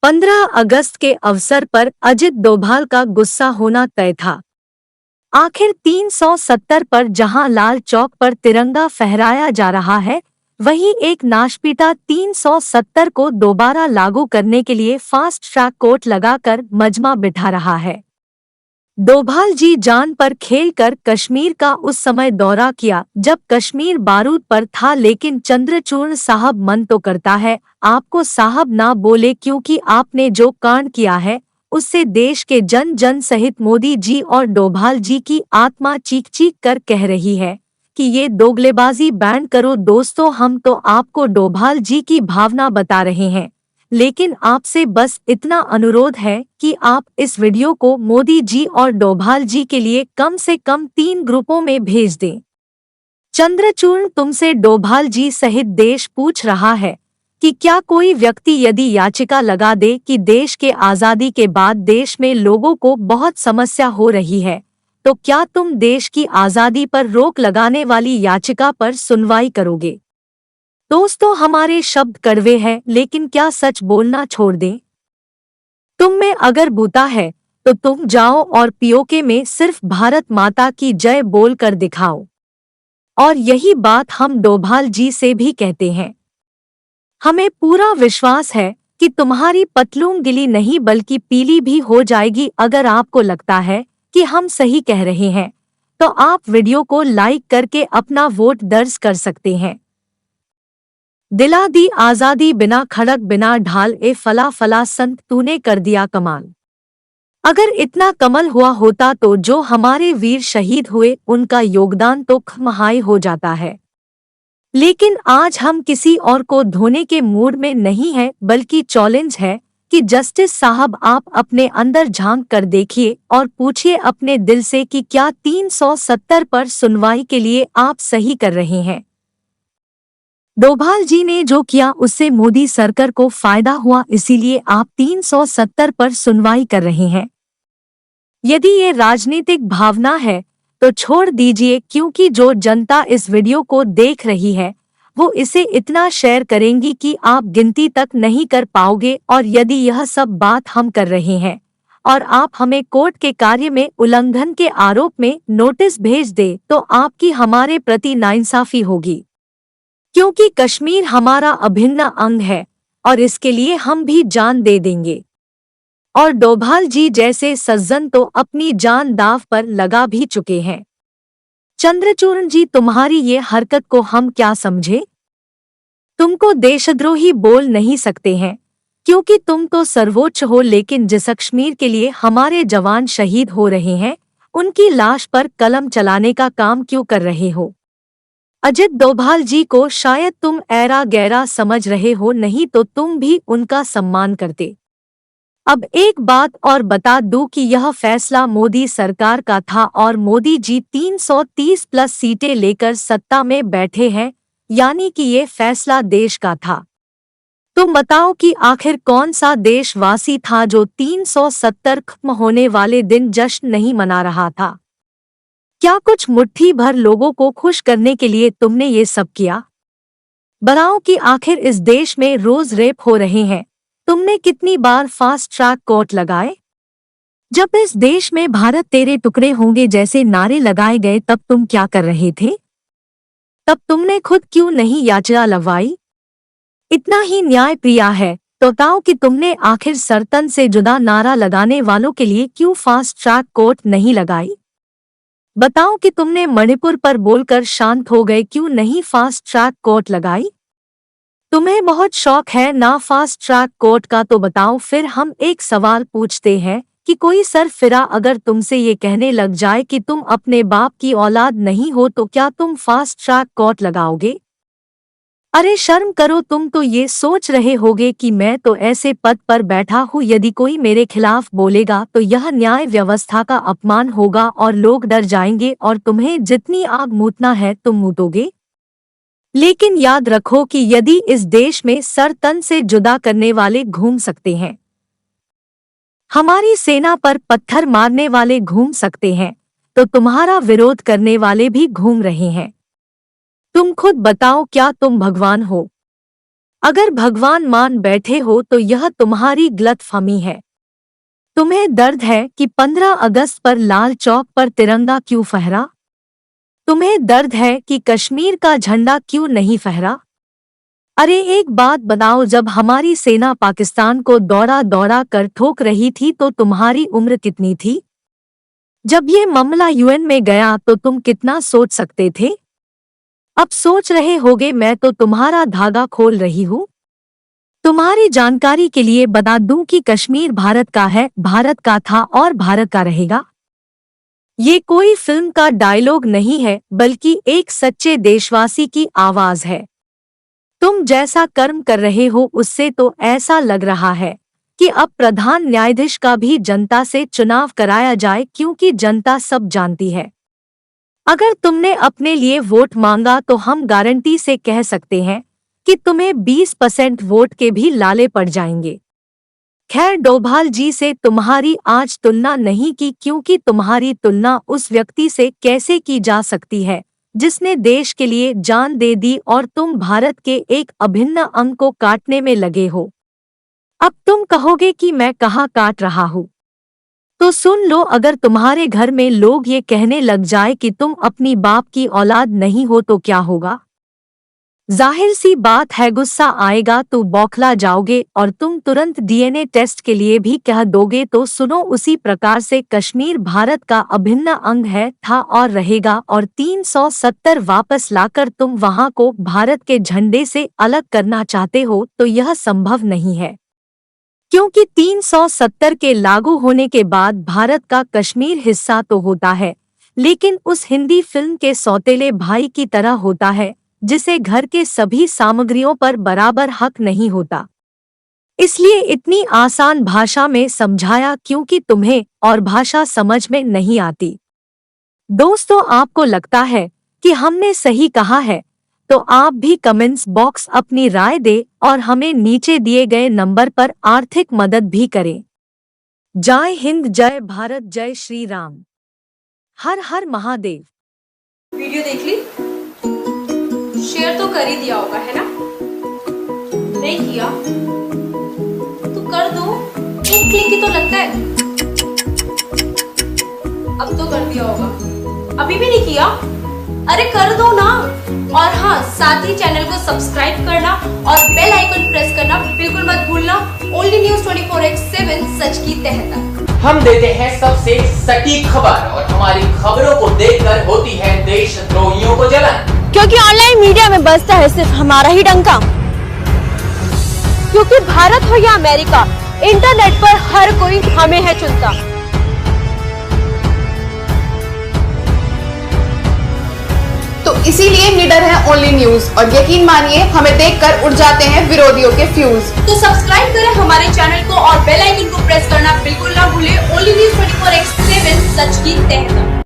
15 अगस्त के अवसर पर अजित डोभाल का गुस्सा होना तय था। आखिर 370 पर जहां लाल चौक पर तिरंगा फहराया जा रहा है, वहीं एक नाशपीटा 370 को दोबारा लागू करने के लिए फास्ट ट्रैक कोर्ट लगाकर मजमा बिठा रहा है। डोभाल जी जान पर खेलकर कश्मीर का उस समय दौरा किया जब कश्मीर बारूद पर था, लेकिन चंद्रचूड़ साहब मन तो करता है आपको साहब ना बोले, क्योंकि आपने जो कांड किया है उससे देश के जन जन सहित मोदी जी और डोभाल जी की आत्मा चीख चीख कर कह रही है कि ये दोगलेबाजी बैंड करो। दोस्तों, हम तो आपको डोभाल जी की भावना बता रहे हैं, लेकिन आपसे बस इतना अनुरोध है कि आप इस वीडियो को मोदी जी और डोभाल जी के लिए कम से कम 3 ग्रुपों में भेज दें। चंद्रचूड़ तुमसे डोभाल जी सहित देश पूछ रहा है कि क्या कोई व्यक्ति यदि याचिका लगा दे कि देश के आजादी के बाद देश में लोगों को बहुत समस्या हो रही है, तो क्या तुम देश की आजादी पर रोक लगाने वाली याचिका पर सुनवाई करोगे? दोस्तों, हमारे शब्द कड़वे हैं, लेकिन क्या सच बोलना छोड़ दें? तुम में अगर बूता है तो तुम जाओ और पीओके में सिर्फ भारत माता की जय बोल कर दिखाओ। और यही बात हम डोभाल जी से भी कहते हैं। हमें पूरा विश्वास है कि तुम्हारी पतलून गिली नहीं बल्कि पीली भी हो जाएगी। अगर आपको लगता है कि हम सही कह रहे हैं, तो आप वीडियो को लाइक करके अपना वोट दर्ज कर सकते हैं। दिला दी आजादी बिना खड़क बिना ढाल, ए फला फला संत तूने कर दिया कमाल। अगर इतना कमल हुआ होता तो जो हमारे वीर शहीद हुए उनका योगदान तो खमहाई हो जाता है। लेकिन आज हम किसी और को धोने के मूड में नहीं हैं, बल्कि चैलेंज है कि जस्टिस साहब आप अपने अंदर झांक कर देखिए और पूछिए अपने दिल से कि क्या 370 पर सुनवाई के लिए आप सही कर रहे हैं। डोभाल जी ने जो किया उससे मोदी सरकार को फायदा हुआ, इसीलिए आप 370 पर सुनवाई कर रहे हैं। यदि ये राजनीतिक भावना है तो छोड़ दीजिए, क्योंकि जो जनता इस वीडियो को देख रही है वो इसे इतना शेयर करेंगी कि आप गिनती तक नहीं कर पाओगे। और यदि यह सब बात हम कर रहे हैं और आप हमें कोर्ट के कार्य में उल्लंघन के आरोप में नोटिस भेज दे तो आपकी हमारे प्रति नाइंसाफी होगी, क्योंकि कश्मीर हमारा अभिन्न अंग है और इसके लिए हम भी जान दे देंगे। और डोभाल जी जैसे सज्जन तो अपनी जान दांव पर लगा भी चुके हैं। चंद्रचूड़ जी, तुम्हारी ये हरकत को हम क्या समझे? तुमको देशद्रोही बोल नहीं सकते हैं, क्योंकि तुम तो सर्वोच्च हो, लेकिन जिस कश्मीर के लिए हमारे जवान शहीद हो रहे हैं उनकी लाश पर कलम चलाने का काम क्यों कर रहे हो? अजित डोभाल जी को शायद तुम ऐरा गैरा समझ रहे हो, नहीं तो तुम भी उनका सम्मान करते। अब एक बात और बता दूं कि यह फैसला मोदी सरकार का था और मोदी जी 330 प्लस सीटें लेकर सत्ता में बैठे हैं, यानी कि ये फैसला देश का था। तुम बताओ कि आखिर कौन सा देशवासी था जो 370 खत्म होने वाले दिन जश्न नहीं मना रहा था? क्या कुछ मुट्ठी भर लोगों को खुश करने के लिए तुमने ये सब किया? बताओ कि आखिर इस देश में रोज रेप हो रहे हैं, तुमने कितनी बार फास्ट ट्रैक कोर्ट लगाए? जब इस देश में भारत तेरे टुकड़े होंगे जैसे नारे लगाए गए तब तुम क्या कर रहे थे? तब तुमने खुद क्यों नहीं याचिका लगवाई? इतना ही न्याय प्रिया है तो बताओ कि तुमने आखिर सरतन से जुदा नारा लगाने वालों के लिए क्यों फास्ट ट्रैक कोर्ट नहीं लगाई? बताओ कि तुमने मणिपुर पर बोलकर शांत हो गए क्यों नहीं फास्ट ट्रैक कोर्ट लगाई? तुम्हें बहुत शौक है ना फास्ट ट्रैक कोर्ट का, तो बताओ फिर हम एक सवाल पूछते हैं कि कोई सरफिरा अगर तुमसे ये कहने लग जाए कि तुम अपने बाप की औलाद नहीं हो तो क्या तुम फास्ट ट्रैक कोर्ट लगाओगे? अरे शर्म करो, तुम तो ये सोच रहे होगे कि मैं तो ऐसे पद पर बैठा हूँ, यदि कोई मेरे खिलाफ बोलेगा तो यह न्याय व्यवस्था का अपमान होगा और लोग डर जाएंगे और तुम्हें जितनी आग मूतना है तुम मूतोगे। लेकिन याद रखो कि यदि इस देश में सर तन से जुदा करने वाले घूम सकते हैं, हमारी सेना पर पत्थर मारने वाले घूम सकते हैं, तो तुम्हारा विरोध करने वाले भी घूम रहे हैं। तुम खुद बताओ, क्या तुम भगवान हो? अगर भगवान मान बैठे हो तो यह तुम्हारी गलतफहमी है। तुम्हें दर्द है कि 15 अगस्त पर लाल चौक पर तिरंगा क्यों फहरा? तुम्हें दर्द है कि कश्मीर का झंडा क्यों नहीं फहरा? अरे एक बात बताओ, जब हमारी सेना पाकिस्तान को दौड़ा दौड़ा कर ठोक रही थी तो तुम्हारी उम्र कितनी थी? जब ये मामला यूएन में गया तो तुम कितना सोच सकते थे? अब सोच रहे होगे मैं तो तुम्हारा धागा खोल रही हूँ। तुम्हारी जानकारी के लिए बता दूं कि कश्मीर भारत का है, भारत का था और भारत का रहेगा। ये कोई फिल्म का डायलॉग नहीं है, बल्कि एक सच्चे देशवासी की आवाज है। तुम जैसा कर्म कर रहे हो उससे तो ऐसा लग रहा है कि अब प्रधान न्यायाधीश का भी जनता से चुनाव कराया जाए, क्योंकि जनता सब जानती है। अगर तुमने अपने लिए वोट मांगा तो हम गारंटी से कह सकते हैं कि तुम्हें 20% वोट के भी लाले पड़ जाएंगे। खैर, डोभाल जी से तुम्हारी आज तुलना नहीं की, क्योंकि तुम्हारी तुलना उस व्यक्ति से कैसे की जा सकती है जिसने देश के लिए जान दे दी और तुम भारत के एक अभिन्न अंग को काटने में लगे हो। अब तुम कहोगे कि मैं कहाँ काट रहा हूँ, तो सुन लो, अगर तुम्हारे घर में लोग ये कहने लग जाए कि तुम अपनी बाप की औलाद नहीं हो तो क्या होगा? जाहिर सी बात है, गुस्सा आएगा, तो बौखला जाओगे और तुम तुरंत डीएनए टेस्ट के लिए भी कह दोगे। तो सुनो, उसी प्रकार से कश्मीर भारत का अभिन्न अंग है, था और रहेगा, और 370 वापस लाकर तुम वहां को भारत के झंडे से अलग करना चाहते हो तो यह संभव नहीं है, क्योंकि 370 के लागू होने के बाद भारत का कश्मीर हिस्सा तो होता है, लेकिन उस हिंदी फिल्म के सौतेले भाई की तरह होता है जिसे घर के सभी सामग्रियों पर बराबर हक नहीं होता। इसलिए इतनी आसान भाषा में समझाया क्योंकि तुम्हें और भाषा समझ में नहीं आती। दोस्तों, आपको लगता है कि हमने सही कहा है तो आप भी कमेंट्स बॉक्स अपनी राय दे और हमें नीचे दिए गए नंबर पर आर्थिक मदद भी करें। जय हिंद, जय भारत, जय श्री राम, हर हर महादेव। वीडियो देख ली? शेयर तो कर ही दिया होगा, है ना? नहीं किया तो कर दो, एक क्लिक ही तो लगता है। अब तो कर दिया होगा, अभी भी नहीं किया? अरे कर दो ना। और हाँ, साथ ही चैनल को सब्सक्राइब करना और बेल आइकन प्रेस करना बिल्कुल मत भूलना। ओनली न्यूज 24/7 सच की तह तक हम देते हैं सबसे सटीक खबर और हमारी खबरों को देखकर होती है देशद्रोहियों को जलन, क्योंकि ऑनलाइन मीडिया में बजता है सिर्फ हमारा ही डंका। क्योंकि भारत हो या अमेरिका, इंटरनेट पर हर कोई हमें है चुनता। तो इसीलिए निडर है ओनली न्यूज, और यकीन मानिए हमें देखकर उड़ जाते हैं विरोधियों के फ्यूज। तो सब्सक्राइब करें हमारे चैनल को और बेल आइकन को प्रेस करना बिल्कुल ना भूलें। ओनली न्यूज 24/7 सच की तह तक।